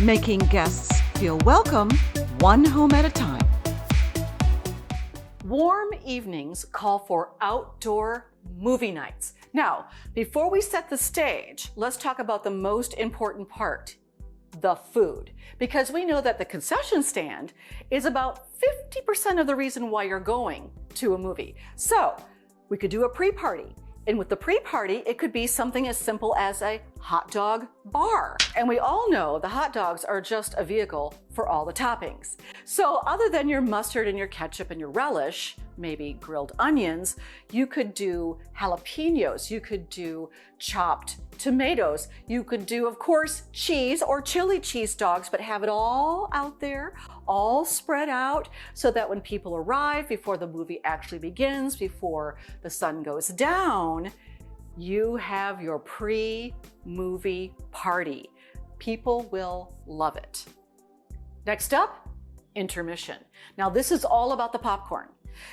making guests feel welcome one home at a time. Warm evenings call for outdoor movie nights. Now, before we set the stage, let's talk about the most important part, the food. Because we know that the concession stand is about 50% of the reason why you're going to a movie. So we could do a pre-party. And with the pre-party, it could be something as simple as a hot dog bar. And we all know the hot dogs are just a vehicle for all the toppings. So other than your mustard and your ketchup and your relish, maybe grilled onions, you could do jalapenos, you could do chopped tomatoes, you could do, of course, cheese or chili cheese dogs, but have it all out there, all spread out, so that when people arrive, before the movie actually begins, before the sun goes down, you have your pre-movie party. People will love it. Next up, intermission. Now this is all about the popcorn.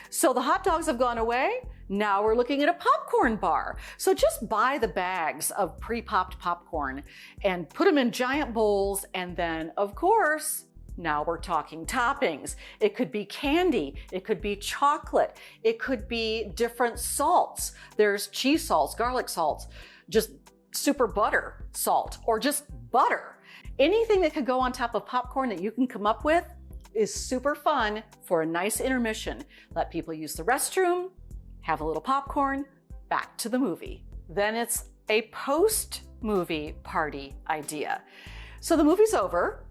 So the hot dogs have gone away. Now we're looking at a popcorn bar. So just buy the bags of pre-popped popcorn and put them in giant bowls. And then, of course, now we're talking toppings. It could be candy. It could be chocolate. It could be different salts. There's cheese salts, garlic salts, just super butter salt, or just butter. Anything that could go on top of popcorn that you can come up with is super fun for a nice intermission. Let people use the restroom, have a little popcorn, back to the movie. Then it's a post-movie party idea. So the movie's over,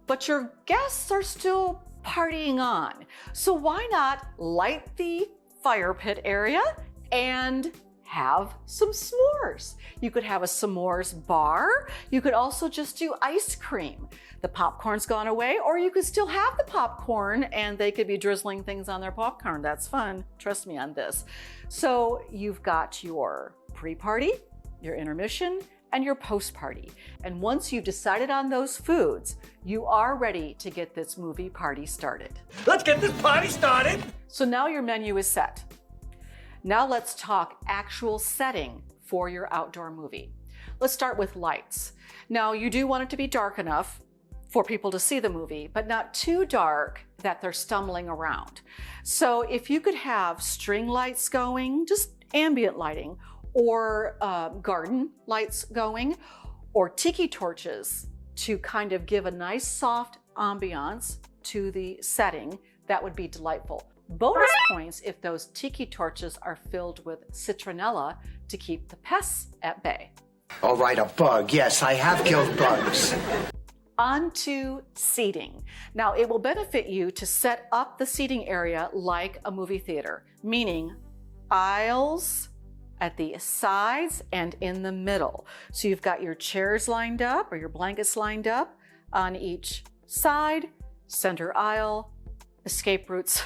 but your guests are still partying on. So why not light the fire pit area and have some s'mores? You could have a s'mores bar. You could also just do ice cream. The popcorn's gone away, or you could still have the popcorn and they could be drizzling things on their popcorn. That's fun. Trust me on this. So you've got your pre-party, your intermission, and your post-party. And once you've decided on those foods, you are ready to get this movie party started. Let's get this party started. So now your menu is set. Now let's talk actual setting for your outdoor movie. Let's start with lights. Now you do want it to be dark enough for people to see the movie, but not too dark that they're stumbling around. So if you could have string lights going, just ambient lighting, or garden lights going, or tiki torches to kind of give a nice soft ambiance to the setting, that would be delightful. Bonus points if those tiki torches are filled with citronella to keep the pests at bay. All right, a bug. Yes, I have killed bugs. On to seating. Now, it will benefit you to set up the seating area like a movie theater, meaning aisles at the sides and in the middle. So you've got your chairs lined up or your blankets lined up on each side, center aisle, escape routes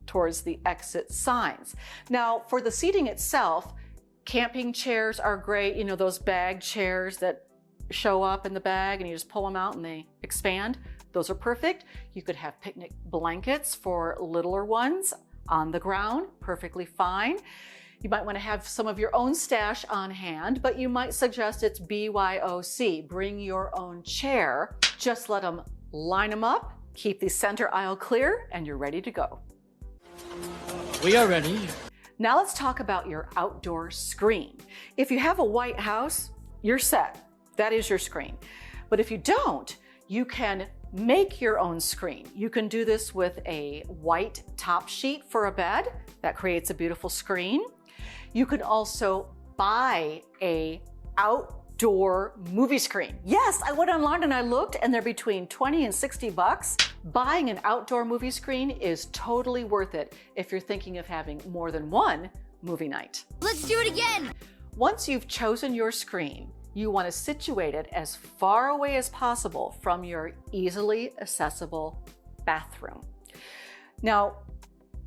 towards the exit signs. Now, for the seating itself, camping chairs are great. You know, those bag chairs that show up in the bag and you just pull them out and they expand. Those are perfect. You could have picnic blankets for littler ones on the ground, perfectly fine. You might want to have some of your own stash on hand, but you might suggest it's BYOC, bring your own chair. Just let them line them up, keep the center aisle clear, and you're ready to go. We are ready. Now let's talk about your outdoor screen. If you have a white house, you're set. That is your screen. But if you don't, you can make your own screen. You can do this with a white top sheet for a bed. That creates a beautiful screen. You could also buy a outdoor movie screen. Yes, I went online and I looked, and they're between 20 and 60 bucks. Buying an outdoor movie screen is totally worth it if you're thinking of having more than one movie night. Let's do it again. Once you've chosen your screen, you want to situate it as far away as possible from your easily accessible bathroom. Now,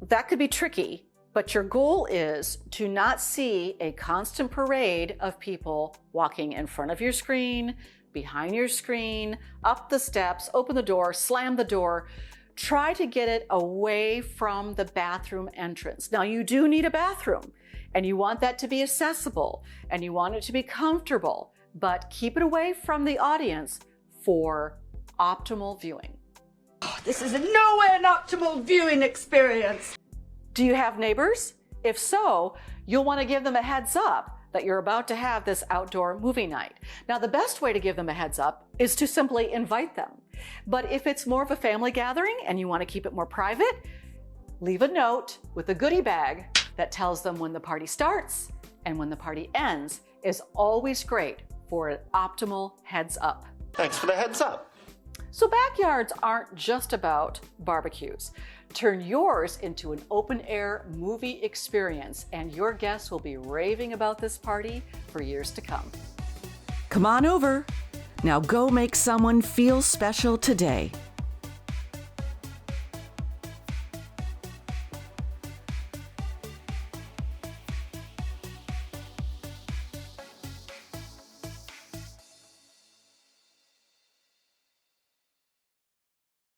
that could be tricky, but your goal is to not see a constant parade of people walking in front of your screen, behind your screen, up the steps, open the door, slam the door. Try to get it away from the bathroom entrance. Now, you do need a bathroom, and you want that to be accessible, and you want it to be comfortable, but keep it away from the audience for optimal viewing. This is nowhere an optimal viewing experience. Do you have neighbors? If so, you'll want to give them a heads up that you're about to have this outdoor movie night. Now, the best way to give them a heads up is to simply invite them. But if it's more of a family gathering and you want to keep it more private, leave a note with a goodie bag that tells them when the party starts and when the party ends is always great for an optimal heads up. Thanks for the heads up. So backyards aren't just about barbecues. Turn yours into an open-air movie experience, and your guests will be raving about this party for years to come. Come on over. Now go make someone feel special today.